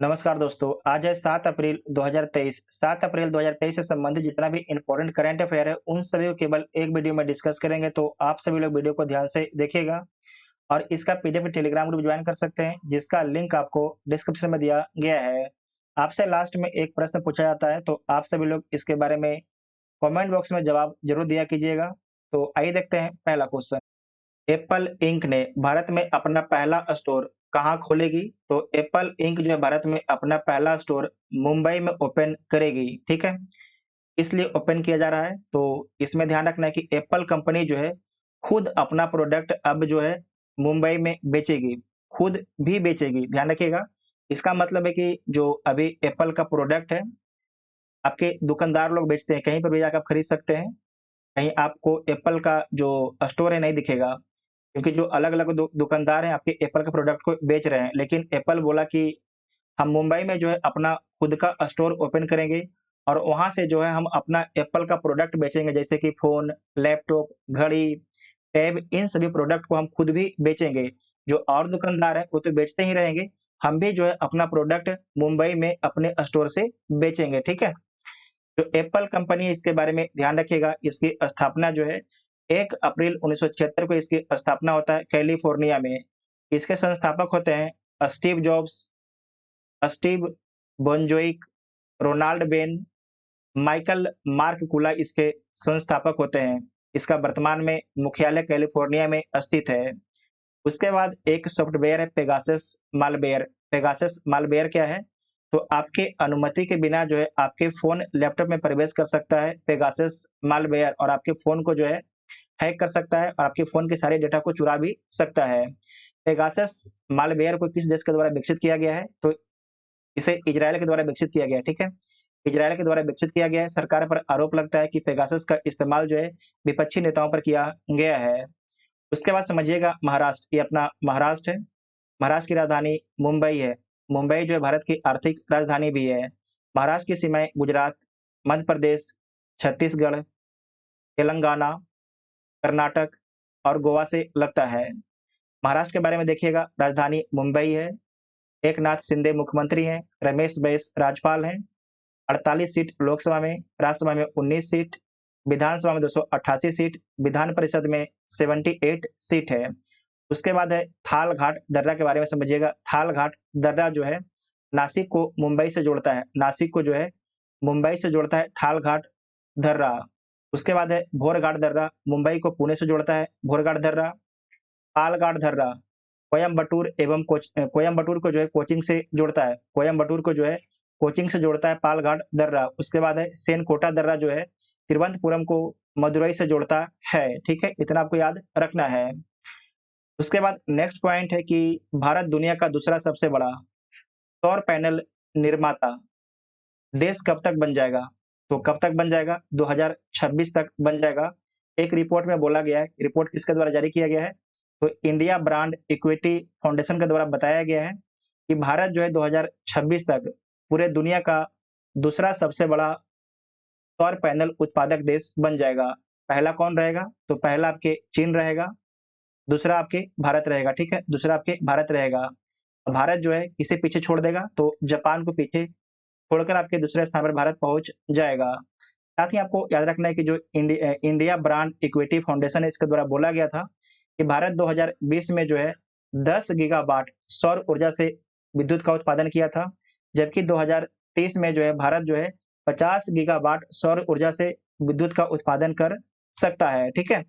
नमस्कार दोस्तों, आज है 7 अप्रैल 2023। 7 अप्रैल 2023 से संबंधित जितना भी इम्पोर्टेंट करंट अफेयर है, उन सभी को केवल एक वीडियो में डिस्कस करेंगे, तो आप सभी लोग वीडियो को ध्यान से देखिएगा और इसका पीडीएफ टेलीग्राम ग्रुप ज्वाइन कर सकते हैं, जिसका लिंक आपको डिस्क्रिप्शन में दिया गया है। आपसे लास्ट में एक प्रश्न पूछा जाता है, तो आप सभी लोग इसके बारे में कमेंट बॉक्स में जवाब ज़रूर दिया कीजिएगा। तो आइए देखते हैं पहला क्वेश्चन। एप्पल इंक ने भारत में अपना पहला स्टोर कहाँ खोलेगी? तो एप्पल इंक जो है भारत में अपना पहला स्टोर मुंबई में ओपन करेगी, ठीक है? इसलिए ओपन किया जा रहा है, तो इसमें ध्यान रखना है कि एप्पल कंपनी जो है, खुद अपना प्रोडक्ट अब जो है मुंबई में बेचेगी, खुद भी बेचेगी, ध्यान रखिएगा। इसका मतलब है कि जो अभी एप्पल का प्रोडक्ट है, आपके दुकानदार लोग बेचते हैं, कहीं पर भी जाकर आप खरीद सकते हैं, कहीं आपको एप्पल का जो स्टोर है नहीं दिखेगा। क्योंकि जो अलग-अलग दुकानदार हैं आपके एप्पल के प्रोडक्ट को बेच रहे हैं, लेकिन एप्पल बोला कि हम मुंबई में जो है अपना खुद का स्टोर ओपन करेंगे और वहाँ से जो है हम अपना एप्पल का प्रोडक्ट बेचेंगे, जैसे कि फ़ोन, लैपटॉप, घड़ी, टैब, इन सभी प्रोडक्ट को हम खुद भी बेचेंगे। जो और दुकानदार हैं वो तो बेचते ही रहेंगे, हम भी जो है अपना प्रोडक्ट मुंबई में अपने स्टोर से बेचेंगे, ठीक है? जो एप्पल कंपनी है इसके बारे में ध्यान रखिएगा, इसकी स्थापना जो है 1 अप्रैल 1976 को इसकी स्थापना होता है कैलिफ़ोर्निया में। इसके संस्थापक होते हैं Steve Jobs, Steve Wozniak, Ronald Wayne, Michael Markkula इसके संस्थापक होते हैं। इसका वर्तमान में मुख्यालय कैलिफ़ोर्निया में स्थित है। उसके बाद एक सॉफ्टवेयर है पेगासस मालवेयर। पेगासस मालवेयर क्या है? तो आपके अनुमति के बिना जो है आपके फ़ोन, लैपटॉप में प्रवेश कर सकता है पेगासस मालवेयर और आपके फ़ोन को जो है हैक कर सकता है और आपके फ़ोन के सारे डेटा को चुरा भी सकता है। पेगासस मालवेयर को किस देश के द्वारा विकसित किया गया है? तो इसे इज़राइल के द्वारा विकसित किया गया है, ठीक है? इज़राइल के द्वारा विकसित किया गया है। सरकार पर आरोप लगता है कि पेगासस का इस्तेमाल जो है विपक्षी नेताओं पर किया गया है। उसके बाद समझिएगा महाराष्ट्र, ये अपना महाराष्ट्र है। महाराष्ट्र की राजधानी मुंबई है। मुंबई जो है भारत की आर्थिक राजधानी भी है। महाराष्ट्र की सीमाएँ गुजरात, मध्य प्रदेश, छत्तीसगढ़, तेलंगाना, कर्नाटक और गोवा से लगता है। महाराष्ट्र के बारे में देखिएगा, राजधानी मुंबई है, एकनाथ शिंदे मुख्यमंत्री हैं, रमेश बैस राज्यपाल हैं, 48 सीट लोकसभा में, राज्यसभा में 19 सीट, विधानसभा में 288 सीट, विधान परिषद में 78 सीट है। उसके बाद है थाल घाट दर्रा के बारे में समझिएगा। थाल घाट दर्रा जो है नासिक को मुंबई से जोड़ता है, नासिक को जो है मुंबई से जोड़ता है थाल घाट दर्रा। उसके बाद है भोरघाट दर्रा, मुंबई को पुणे से जोड़ता है भोरघाट दर्रा। पालघाट दर्रा कोयम्बटूर को जो है कोचिंग से जोड़ता है, कोयम्बटूर को जो है कोचिंग से जोड़ता है पालघाट दर्रा। उसके बाद है सेनकोटा दर्रा जो है तिरुवनंतपुरम को मदुरई से जोड़ता है, ठीक है? इतना आपको याद रखना है। उसके बाद नेक्स्ट पॉइंट है कि भारत दुनिया का दूसरा सबसे बड़ा सौर पैनल निर्माता देश कब तक बन जाएगा? तो कब तक बन जाएगा? 2026 तक बन जाएगा। एक रिपोर्ट में बोला गया है, रिपोर्ट किसके द्वारा जारी किया गया है? तो इंडिया ब्रांड इक्विटी फाउंडेशन के द्वारा बताया गया है कि भारत जो है 2026 तक पूरे दुनिया का दूसरा सबसे बड़ा सौर पैनल उत्पादक देश बन जाएगा। पहला कौन रहेगा? तो पहला आपके चीन रहेगा, दूसरा आपके भारत रहेगा, ठीक है? दूसरा आपके भारत रहेगा। भारत जो है किसे पीछे छोड़ देगा? तो जापान को पीछे छोड़कर आपके दूसरे स्थान पर भारत पहुँच जाएगा। साथ ही आपको याद रखना है कि जो इंडिया ब्रांड इक्विटी फाउंडेशन है, इसके द्वारा बोला गया था कि भारत 2020 में जो है 10 गीगावाट सौर ऊर्जा से विद्युत का उत्पादन किया था, जबकि 2030 में जो है भारत जो है 50 गीगावाट सौर ऊर्जा से विद्युत का उत्पादन कर सकता है, ठीक है?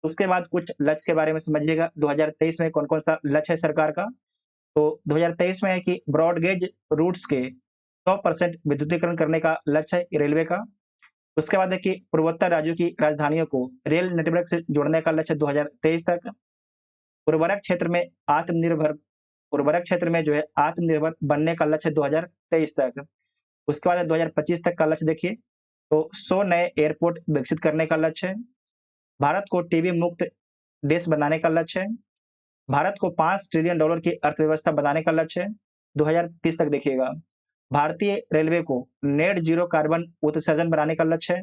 उसके बाद कुछ लक्ष्य के बारे में समझिएगा, 2023 में कौन-कौन सा लक्ष्य है सरकार का? तो 2023 में है कि ब्रॉडगेज रूट्स के 100% विद्युतीकरण करने का लक्ष्य है रेलवे का। उसके बाद है कि पूर्वोत्तर राज्यों की राजधानियों को रेल नेटवर्क से जोड़ने का लक्ष्य 2023 तक। उर्वरक क्षेत्र में आत्मनिर्भर उर्वरक क्षेत्र में जो है आत्मनिर्भर बनने का लक्ष्य 2023 तक। उसके बाद है 2025 तक का लक्ष्य देखिए, तो 100 नए एयरपोर्ट विकसित करने का लक्ष्य है। भारत को टीबी मुक्त देश बनाने का लक्ष्य है। भारत को $5 ट्रिलियन की अर्थव्यवस्था बनाने का लक्ष्य है, 2030 तक देखिएगा। भारतीय रेलवे को नेट ज़ीरो कार्बन उत्सर्जन बनाने का लक्ष्य है।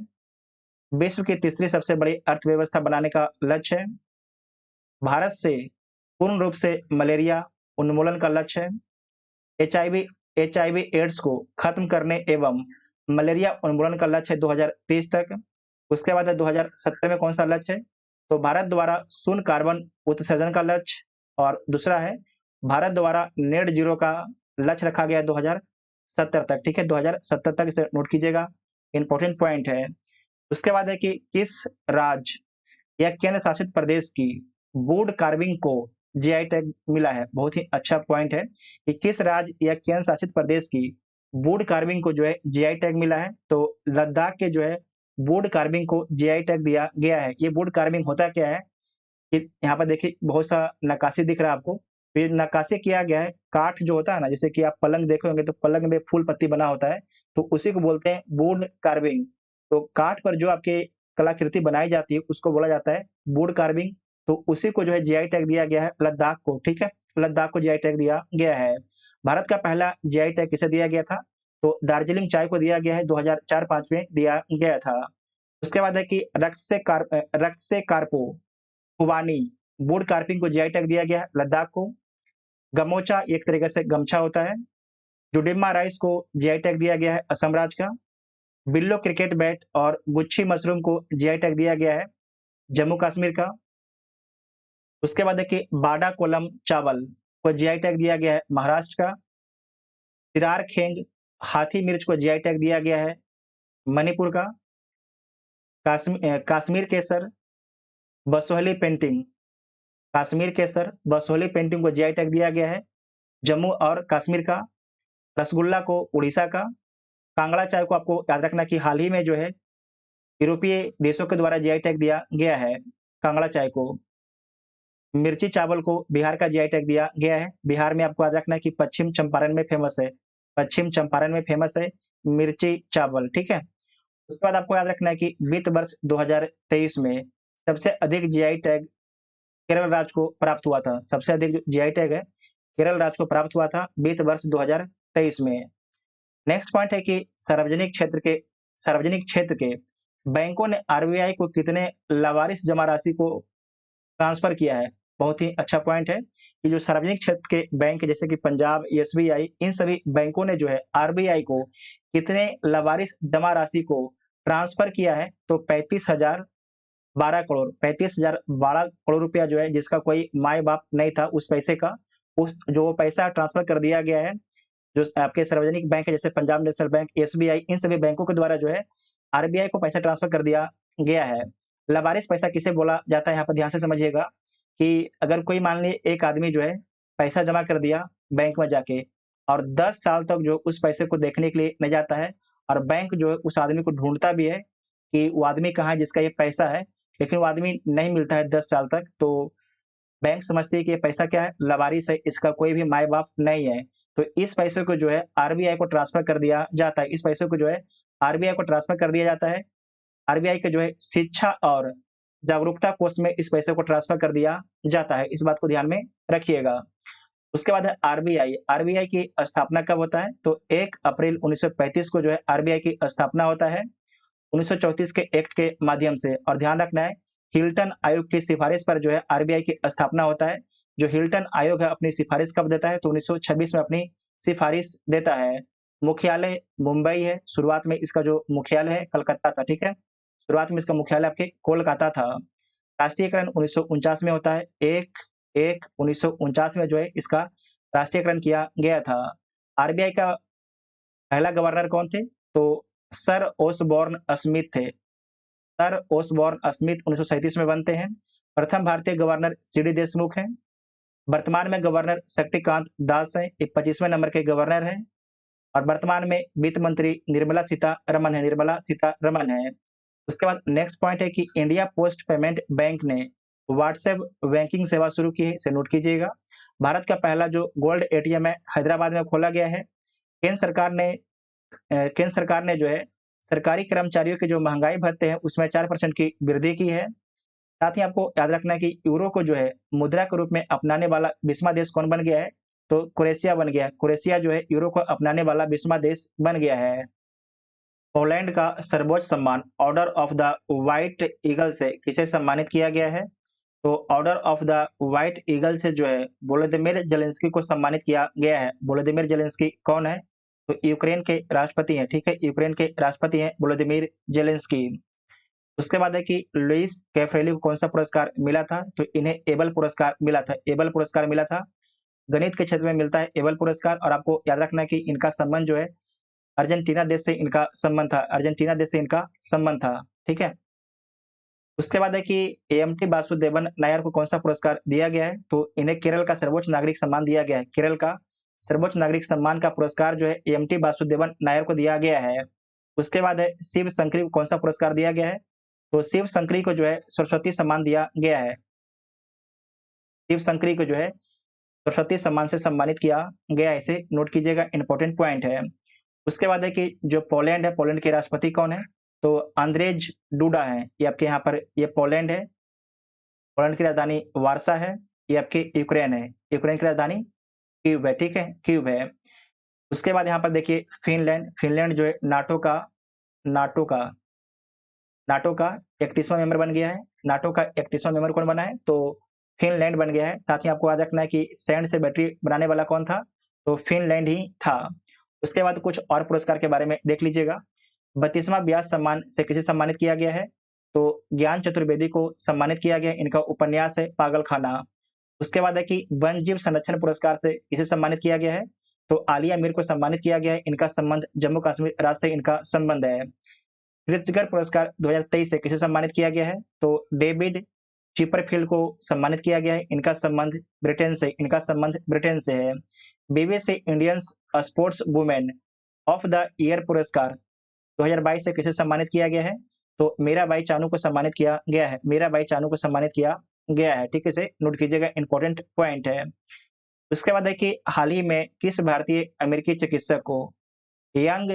विश्व की तीसरी सबसे बड़ी अर्थव्यवस्था बनाने का लक्ष्य है। भारत से पूर्ण रूप से मलेरिया उन्मूलन का लक्ष्य है। एचआईवी HIV एड्स को खत्म करने एवं मलेरिया उन्मूलन का लक्ष्य है 2030 तक। उसके बाद है 2070 में कौन सा लक्ष्य है? तो भारत द्वारा शून्य कार्बन उत्सर्जन का लक्ष्य, और दूसरा है भारत द्वारा नेट जीरो का लक्ष्य रखा गया है 2070 तक। ठीक है, 2070 तक इसे नोट कीजिएगा, इंपॉर्टेंट पॉइंट है। उसके बाद है कि किस राज्य या केंद्र शासित प्रदेश की वुड कार्विंग को जीआई टैग मिला है? बहुत ही अच्छा पॉइंट है कि किस राज्य या केंद्र शासित प्रदेश की वुड कार्विंग को जो है जीआई टैग मिला है? तो लद्दाख के जो है वुड कार्विंग को जीआई टैग दिया गया है। ये वुड कार्विंग होता क्या है कि यहाँ पर देखिए बहुत सा नक्काशी दिख रहा है आपको। तो ये नक्काशी किया गया है, काठ जो होता है ना, जैसे कि आप पलंग देखे होंगे तो पलंग में फूल पत्ती बना होता है, तो उसी को बोलते हैं वुड कार्विंग। तो काठ पर जो आपके कलाकृति बनाई जाती है उसको बोला जाता है वुड कार्विंग। तो उसी को जो है जीआई टैग दिया गया है लद्दाख को। ठीक है, लद्दाख को जीआई टैग दिया गया है। भारत का पहला जीआई टैग किसे दिया गया था? तो दार्जिलिंग चाय को दिया गया है, 2004-5 में दिया गया था। उसके बाद है कि रक्त से कार्पो खुबानी वुड कार्विंग को जीआई टैग दिया गया है लद्दाख को। गमोचा एक तरीके से गमछा होता है। जुडिम्मा राइस को जीआई टैग दिया गया है असम राज्य का। बिल्लो क्रिकेट बैट और गुच्छी मशरूम को जीआई टैग दिया गया है जम्मू कश्मीर का। उसके बाद है कि बाडा कोलम चावल को जीआई टैग दिया गया है महाराष्ट्र का। सिरार खेंग हाथी मिर्च को जीआई टैग दिया गया है मणिपुर का। कश्मीर केसर बसोहली पेंटिंग, कश्मीर केसर बसोहली पेंटिंग को जीआई टैग दिया गया है जम्मू और कश्मीर का। रसगुल्ला को उड़ीसा का। कांगड़ा चाय को आपको याद रखना कि हाल ही में जो है यूरोपीय देशों के द्वारा जीआई टैग दिया गया है कांगड़ा चाय को। मिर्ची चावल को बिहार का जीआई टैग दिया गया है। बिहार में आपको याद रखना है कि पश्चिम चंपारण में फेमस है, पश्चिम चंपारण में फेमस है मिर्ची चावल। ठीक है, उसके बाद आपको याद रखना है कि वित्त वर्ष 2023 में सबसे अधिक जीआई टैग केरल राज्य को प्राप्त हुआ था। सबसे अधिक जो जीआई टैग है केरल राज्य को प्राप्त हुआ था वित्त वर्ष 2023 में। नेक्स्ट पॉइंट है कि सार्वजनिक क्षेत्र के बैंकों ने आरबीआई को कितने लावारिस जमा राशि को ट्रांसफर किया है? बहुत ही अच्छा पॉइंट है कि जो सार्वजनिक क्षेत्र के बैंक जैसे कि पंजाब, एसबीआई, इन सभी बैंकों ने जो है आरबीआई को कितने लावारिस जमा राशि को ट्रांसफर किया है? तो 35,012 करोड़ रुपया जो है, जिसका कोई माई बाप नहीं था उस पैसे का, उस जो पैसा ट्रांसफर कर दिया गया है जो आपके सार्वजनिक बैंक है जैसे पंजाब नेशनल बैंक, एसबीआई, इन सभी बैंकों के द्वारा जो है आरबीआई को पैसा ट्रांसफर कर दिया गया है। लावारिस पैसा किसे बोला जाता है? यहाँ पर ध्यान से समझिएगा कि अगर कोई मान लीजिए एक आदमी जो है पैसा जमा कर दिया बैंक में जाके और 10 साल तक जो उस पैसे को देखने के लिए नहीं जाता है, और बैंक जो है उस आदमी को ढूंढता भी है कि वो आदमी कहाँ है जिसका ये पैसा है, लेकिन वो आदमी नहीं मिलता है 10 साल तक, तो बैंक समझती है कि ये पैसा क्या है? लावारिस है, इसका कोई भी माई बाप नहीं है। तो इस पैसे को जो है आरबीआई को ट्रांसफर कर दिया जाता है। इस पैसे को जो है आरबीआई को ट्रांसफर कर दिया जाता है। आरबीआई के जो है शिक्षा और जागरूकता कोष में इस पैसे को ट्रांसफर कर दिया जाता है। इस बात को ध्यान में रखिएगा। उसके बाद है आरबीआई। आरबीआई की स्थापना कब होता है? तो 1 अप्रैल 1935 को जो है आरबीआई की स्थापना होता है 1934 के एक्ट के माध्यम से। और ध्यान रखना है हिल्टन आयोग की सिफारिश पर जो है आरबीआई की स्थापना होता है। जो हिल्टन आयोग है अपनी सिफारिश कब देता है? तो 1926 में अपनी सिफारिश देता है। मुख्यालय मुंबई है, शुरुआत में इसका जो मुख्यालय है कलकत्ता था। ठीक है, शुरुआत में इसका मुख्यालय आपके कोलकाता था। राष्ट्रीयकरण 1949 में होता है, 1/1/1949 में जो है इसका राष्ट्रीयकरण किया गया था। आरबीआई का पहला गवर्नर कौन थे? तो सर ओसबॉर्न स्मिथ थे। सर ओसबॉर्न स्मिथ 1937 में बनते हैं। प्रथम भारतीय गवर्नर सीडी देशमुख हैं। वर्तमान में गवर्नर शक्तिकांत दास हैं, ये 25वें नंबर के गवर्नर हैं। और वर्तमान में वित्त मंत्री निर्मला सीतारमन है। उसके बाद नेक्स्ट पॉइंट है कि इंडिया पोस्ट पेमेंट बैंक ने व्हाट्सएप बैंकिंग सेवा शुरू की है, इसे नोट कीजिएगा। भारत का पहला जो गोल्ड एटीएम है हैदराबाद में खोला गया है। केंद्र सरकार ने जो है सरकारी कर्मचारियों के जो महंगाई भत्ते हैं उसमें 4% की वृद्धि की है। साथ ही आपको याद रखना है कि यूरो को जो है मुद्रा के रूप में अपनाने वाला 20वां देश कौन बन गया है? तो क्रोएशिया बन गया है। क्रोएशिया जो है यूरो को अपनाने वाला 20वां देश बन गया है। पोलैंड का सर्वोच्च सम्मान order of the white eagle से किसे सम्मानित किया गया है? तो order of the white eagle से जो है वोलोदिमीर जेलेंस्की को सम्मानित किया गया है। वोलोदिमीर जेलेंस्की कौन है? तो यूक्रेन के राष्ट्रपति हैं, ठीक है, यूक्रेन के राष्ट्रपति हैं व्लादिमीर जेलेंस्की। उसके बाद है कि लुइस कैफ्रेली को कौन सा पुरस्कार मिला था, तो इन्हें एबल पुरस्कार मिला था, एबल पुरस्कार मिला था। गणित के क्षेत्र में मिलता है एबल पुरस्कार, और आपको याद रखना है कि इनका संबंध जो है अर्जेंटीना देश से इनका संबंध था, अर्जेंटीना देश से इनका संबंध था, ठीक है। उसके बाद है कि एएमटी वासुदेवन नायर को कौन सा पुरस्कार दिया गया है, तो इन्हें केरल का सर्वोच्च नागरिक सम्मान दिया गया है, केरल का सर्वोच्च नागरिक सम्मान का पुरस्कार जो है एएमटी वासुदेवन नायर को दिया गया है। उसके बाद है शिव शंकरी को कौन सा पुरस्कार दिया गया है, तो शिव शंकरी को जो है सरस्वती सम्मान दिया गया है, शिव शंकरी को जो है सरस्वती सम्मान से सम्मानित किया गया है, इसे नोट कीजिएगा, इंपॉर्टेंट पॉइंट है। उसके बाद है कि जो पोलैंड है, पोलैंड के राष्ट्रपति कौन है, तो अंद्रेज डूडा है, ये आपके यहाँ पर ये पोलैंड है, पोलैंड की राजधानी वारसा है, ये आपके यूक्रेन है, यूक्रेन की राजधानी कीव है, ठीक है, कीव है। उसके बाद यहाँ पर देखिए फिनलैंड, फिनलैंड जो है नाटो का नाटो का 31वां मेंबर बन गया है, नाटो का 31वां मेंबर कौन बना है, तो फिनलैंड बन गया है। साथ ही आपको याद रखना है कि सैंड से बैटरी बनाने वाला कौन था, तो फिनलैंड ही था। उसके बाद कुछ और पुरस्कार के बारे में देख लीजिएगा। 32वां व्यास सम्मान से किसे सम्मानित किया गया है, तो ज्ञान चतुर्वेदी को सम्मानित किया गया है, इनका उपन्यास है पागलखाना। उसके बाद है कि वन जीव संरक्षण पुरस्कार से किसे सम्मानित किया गया है, तो आलिया मीर को सम्मानित किया गया है, इनका संबंध जम्मू कश्मीर राज्य से इनका संबंध है। प्रित्जकर पुरस्कार 2023 से किसे सम्मानित किया गया है, तो डेविड चिपरफील्ड को सम्मानित किया गया है, इनका संबंध ब्रिटेन से है। BBC Indians sports women of the year पुरस्कार 2022 से किसे सम्मानित किया गया है, तो मीराबाई चानू को सम्मानित किया गया है, मीराबाई चानू को सम्मानित किया गया है, ठीक है, इसे नोट कीजिएगा, इंपॉर्टेंट पॉइंट है। उसके बाद है कि हाल ही में किस भारतीय अमेरिकी चिकित्सक को young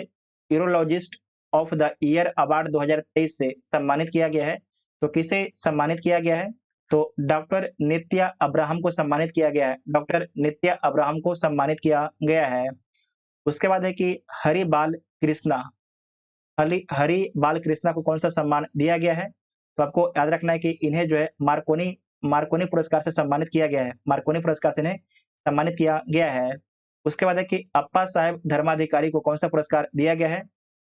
urologist of the year award 2023 से सम्मानित किया गया है, तो किसे सम्मानित किया गया है, तो डॉक्टर नित्या अब्राहम को सम्मानित किया गया है, डॉक्टर नित्या अब्राहम को सम्मानित किया गया है। उसके बाद है कि हरि बाल कृष्णा को कौन सा सम्मान दिया गया है, तो आपको याद रखना है कि इन्हें जो है मार्कोनी मार्कोनी पुरस्कार से सम्मानित किया गया है, मार्कोनी पुरस्कार से इन्हें सम्मानित किया गया है। उसके बाद है कि अप्पा साहेब धर्माधिकारी को कौन सा पुरस्कार दिया गया है,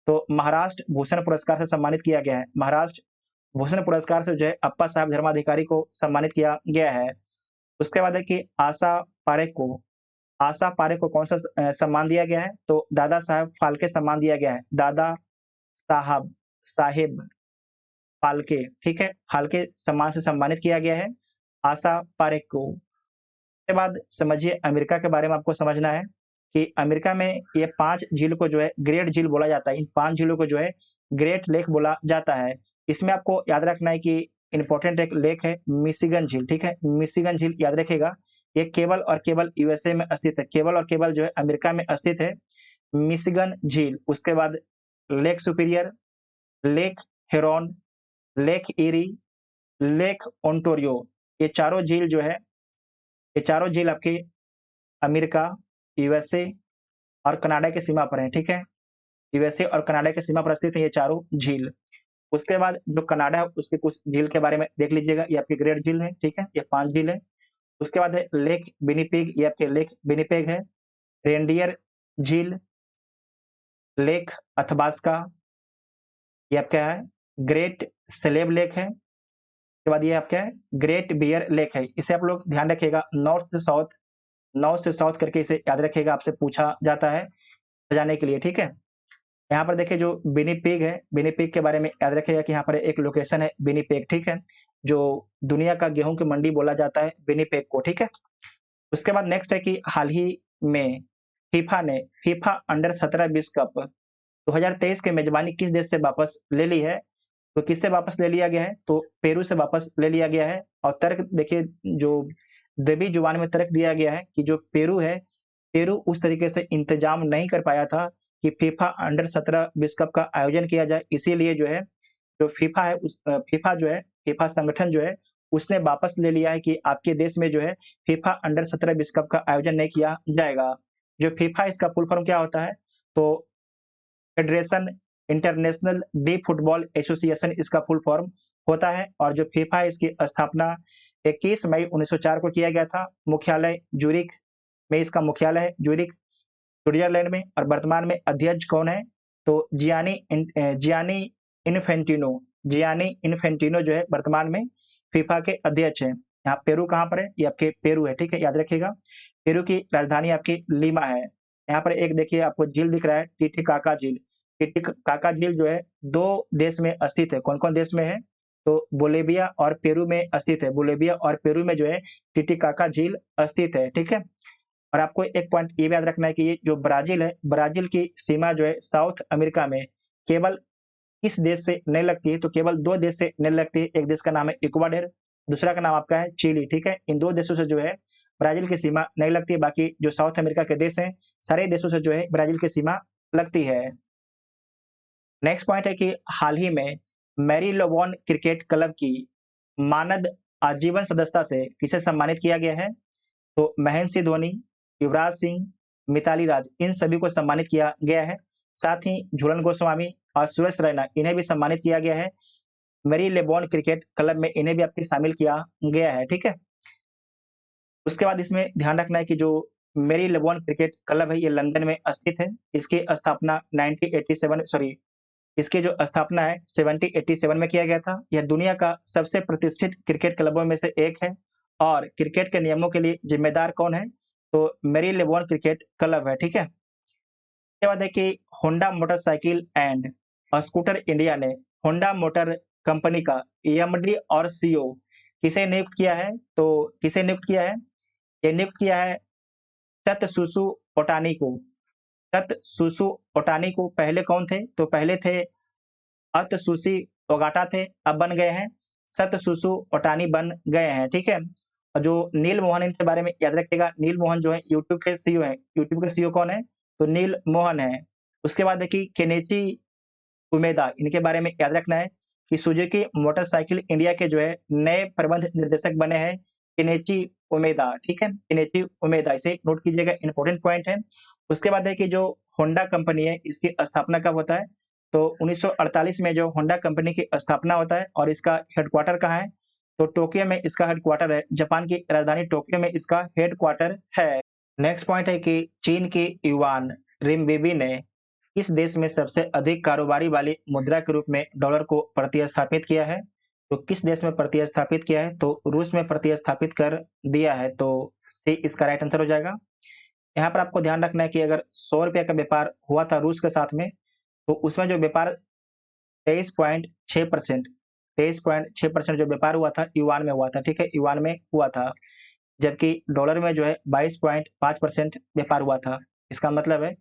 तो महाराष्ट्र भूषण पुरस्कार से सम्मानित किया गया है, महाराष्ट्र भूषण पुरस्कार से जो है अप्पा साहेब धर्माधिकारी को सम्मानित किया गया है। उसके बाद है कि आशा पारेख को कौन सा सम्मान दिया गया है, तो दादा साहेब फाल्के सम्मान दिया गया है, दादा साहब साहेब फाल्के, ठीक है, फाल्के सम्मान से सम्मानित किया गया है आशा पारेख को। उसके बाद समझिए अमेरिका के बारे में आपको समझना है कि अमेरिका में ये 5 झील को जो है ग्रेट झील बोला जाता है, इन 5 झीलों को जो है ग्रेट लेक बोला जाता है। इसमें आपको याद रखना है कि इंपॉर्टेंट एक लेक है मिशिगन झील, ठीक है, मिशिगन झील याद रखिएगा, ये केवल और केवल यूएसए में स्थित है, केवल और केवल जो है अमेरिका में स्थित है मिशिगन झील। उसके बाद lake superior, lake Heron, lake eri, lake Ontario, ये चारों झील जो है, ये चारों झील आपके अमेरिका, यूएसए और कनाडा की सीमा पर हैं, ठीक है, यूएसए और कनाडा की सीमा पर स्थित है ये चारों झील। उसके बाद जो कनाडा है उसके कुछ झील के बारे में देख लीजिएगा, ये आपकी ग्रेट झील है, ठीक है, ये 5 झील है। उसके बाद है लेक विनिपेग, ये आपके लेक विनिपेग है, रेनडियर झील, लेक अथबास्का, ये आपका है ग्रेट स्लेव लेक है। उसके बाद ये आपका है ग्रेट बियर लेक है, इसे आप लोग ध्यान रखिएगा, नॉर्थ से साउथ करके इसे याद रखिएगा, आपसे पूछा जाता है सजाने के लिए, ठीक है। यहाँ पर देखिए जो विनिपेग है, विनिपेग के बारे में याद रखिएगा कि यहाँ पर एक लोकेशन है विनिपेग, ठीक है, जो दुनिया का गेहूं की मंडी बोला जाता है विनिपेग को, ठीक है। उसके बाद नेक्स्ट है कि हाल ही में फीफा अंडर 17 विश्व कप 2023 की मेजबानी किस देश से वापस ले ली है, तो किससे वापस ले लिया गया है, तो पेरू से वापस ले लिया गया है। और तर्क देखिए, जो दबी जुबान में तर्क दिया गया है कि जो पेरू है, पेरू उस तरीके से इंतजाम नहीं कर पाया था कि फीफा अंडर 17 विश्व कप का आयोजन किया जाए, इसीलिए जो है जो फीफा है उस फीफा जो है, फीफा संगठन जो है उसने वापस ले लिया है कि आपके देश में जो है फीफा अंडर 17 विश्व कप का आयोजन नहीं किया जाएगा। जो फीफा इसका फुल फॉर्म क्या होता है, तो federation international D football association इसका फुल फॉर्म होता है। और जो फीफा है इसकी स्थापना 21 मई 1904 को किया गया था, मुख्यालय ज्यूरिख में इसका मुख्यालय है, ज्यूरिख। स्विट्जरलैंड में, और वर्तमान में अध्यक्ष कौन है? तो जियानी इन्फेंटिनो जो है वर्तमान में फीफा के अध्यक्ष हैं। यहाँ पेरू कहाँ पर है? ये आपके पेरू है, ठीक है, याद रखिएगा। पेरू की राजधानी आपकी लीमा है। यहाँ पर एक देखिए आपको झील दिख रहा है, टिटिकाका झील। टिटिकाका झील जो है 2 देश में स्थित है। कौन-कौन देश में है? तो बोलिविया और पेरू में स्थित है। बोलिविया और पेरू में जो है टिटिकाका झील स्थित है, ठीक है। और आपको एक पॉइंट ये भी याद रखना है कि ये जो ब्राज़ील है, ब्राज़ील की सीमा जो है साउथ अमेरिका में केवल किस देश से नहीं लगती है? तो केवल 2 देश से नहीं लगती है। एक देश का नाम है इक्वाडोर, दूसरा का नाम आपका है चिली, ठीक है। इन 2 देशों से जो है ब्राज़ील की सीमा नहीं लगती है, बाकी जो साउथ अमेरिका के देश हैं, सारे देशों से जो है ब्राज़ील की सीमा लगती है। नेक्स्ट पॉइंट है कि हाल ही में मैरीलोबॉन क्रिकेट क्लब की मानद आजीवन सदस्यता से किसे सम्मानित किया गया है? तो महेंद्र सिंह धोनी, युवराज सिंह, मिताली राज, इन सभी को सम्मानित किया गया है। साथ ही झूलन गोस्वामी और सुरेश रैना, इन्हें भी सम्मानित किया गया है। मैरीलेबॉन क्रिकेट क्लब में इन्हें भी आपके शामिल किया गया है, ठीक है। उसके बाद इसमें ध्यान रखना है कि जो मैरीलेबॉन क्रिकेट क्लब है, ये लंदन में स्थित है। इसकी स्थापना 1987 सॉरी इसकी जो स्थापना है 1787 में किया गया था। यह दुनिया का सबसे प्रतिष्ठित क्रिकेट क्लबों में से एक है। और क्रिकेट के नियमों के लिए जिम्मेदार कौन है? तो मैरीलेबॉन क्रिकेट क्लब है, ठीक है। इसके बाद है कि Honda motorcycle and scooter India ने होंडा मोटर कंपनी का एमडी और सीईओ किसे नियुक्त किया है? तो किसे नियुक्त किया है? ये नियुक्त किया है सत्सुसु ओटानी को। सत्सुसु ओटानी को पहले कौन थे? तो पहले थे अतसुशी ओगाटा थे, अब बन गए हैं सत्सुसु ओटानी बन गए हैं, ठीक है। और जो नील मोहन, इनके बारे में याद रखिएगा, नील मोहन जो है यूट्यूब के सीईओ हैं। यूट्यूब के सीईओ कौन है? तो नील मोहन है। उसके बाद देखिए केनेची उमेदा, इनके बारे में याद रखना है कि सुजुकी मोटरसाइकिल इंडिया के जो है नए प्रबंध निर्देशक बने हैं केनेची उमेदा, ठीक है। केनेची उमेदा, इसे नोट कीजिएगा, इंपॉर्टेंट पॉइंट है। उसके बाद है कि जो होंडा कंपनी है, इसकी स्थापना कब होता है? तो 1948 में जो होंडा कंपनी की स्थापना होता है। और इसका हेडक्वार्टर कहाँ है? तो टोक्यो में इसका हेडक्वार्टर है। जापान की राजधानी टोक्यो में इसका हेडक्वार्टर है। नेक्स्ट पॉइंट है कि चीन की युआन रिम्बिबी ने किस देश में सबसे अधिक कारोबारी वाली मुद्रा के रूप में डॉलर को प्रतिस्थापित किया है? तो किस देश में प्रतिस्थापित किया है? तो रूस में प्रतिस्थापित कर दिया है। तो सी इसका राइट आंसर हो जाएगा। यहाँ पर आपको ध्यान रखना है कि अगर 100 रुपये का व्यापार हुआ था रूस के साथ में, तो उसमें जो व्यापार 23.6% 23.6% जो व्यापार हुआ था युआन में हुआ था, ठीक है, युआन में हुआ था। जबकि डॉलर में जो है 22.5% व्यापार हुआ था। इसका मतलब है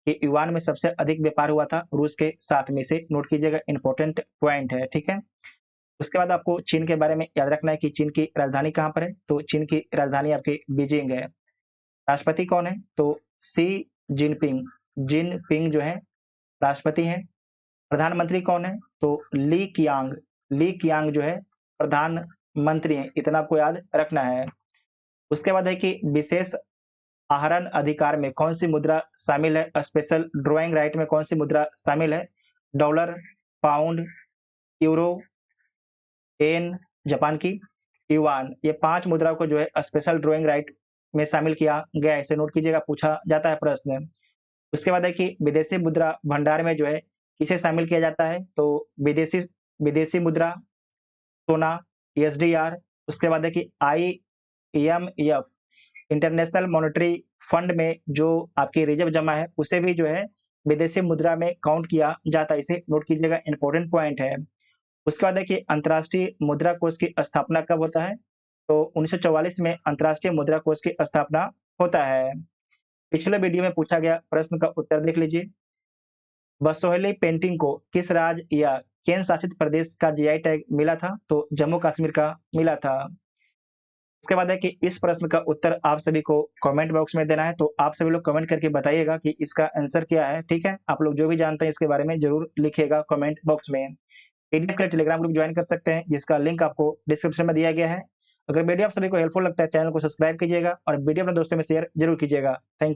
कि युआन में सबसे अधिक व्यापार हुआ था रूस के साथ में। से नोट कीजिएगा, इंपॉर्टेंट पॉइंट है, ठीक है। उसके बाद आपको चीन के बारे में याद रखना है कि चीन की राजधानी कहाँ पर है? तो चीन की राजधानी आपकी बीजिंग है। राष्ट्रपति कौन है? तो शी जिनपिंग, जिनपिंग जो है राष्ट्रपति हैं। प्रधानमंत्री कौन है? तो ली कियांग जो है प्रधानमंत्री हैं। इतना आपको याद रखना है। उसके बाद है कि विशेष आहरण अधिकार में कौन सी मुद्रा शामिल है? स्पेशल ड्राइंग राइट में कौन सी मुद्रा शामिल है? डॉलर, पाउंड, यूरो, येन जापान की, युआन, ये 5 मुद्राओं को जो है स्पेशल ड्राइंग राइट में शामिल किया गया है। इसे नोट कीजिएगा, पूछा जाता है प्रश्न। उसके बाद है कि विदेशी मुद्रा भंडार में जो है किसे शामिल किया जाता है? तो विदेशी विदेशी मुद्रा, सोना, एसडीआर। उसके बाद है कि आईएमएफ, इंटरनेशनल मॉनेटरी फंड में जो आपकी रिजर्व जमा है, उसे भी जो है विदेशी मुद्रा में काउंट किया जाता है। इसे नोट कीजिएगा, इंपॉर्टेंट पॉइंट है। उसके बाद है कि अंतर्राष्ट्रीय मुद्रा कोष की स्थापना कब होता है? तो 1944 में अंतर्राष्ट्रीय मुद्रा कोष की स्थापना होता है। पिछले वीडियो में पूछा गया प्रश्न का उत्तर देख लीजिए। बसोहली पेंटिंग को किस राज्य या केंद्र शासित प्रदेश का जीआई टैग मिला था? तो जम्मू कश्मीर का मिला था। उसके बाद है कि इस प्रश्न का उत्तर आप सभी को कमेंट बॉक्स में देना है। तो आप सभी लोग कमेंट करके बताइएगा कि इसका आंसर क्या है, ठीक है। आप लोग जो भी जानते हैं इसके बारे में जरूर लिखिएगा कमेंट बॉक्स में। पीडीएफ के लिए टेलीग्राम ग्रुप ज्वाइन कर सकते हैं, जिसका लिंक आपको डिस्क्रिप्शन में दिया गया है। अगर वीडियो आप सभी को हेल्पफुल लगता है, चैनल को सब्सक्राइब कीजिएगा और वीडियो अपने दोस्तों में शेयर जरूर कीजिएगा। Thank you.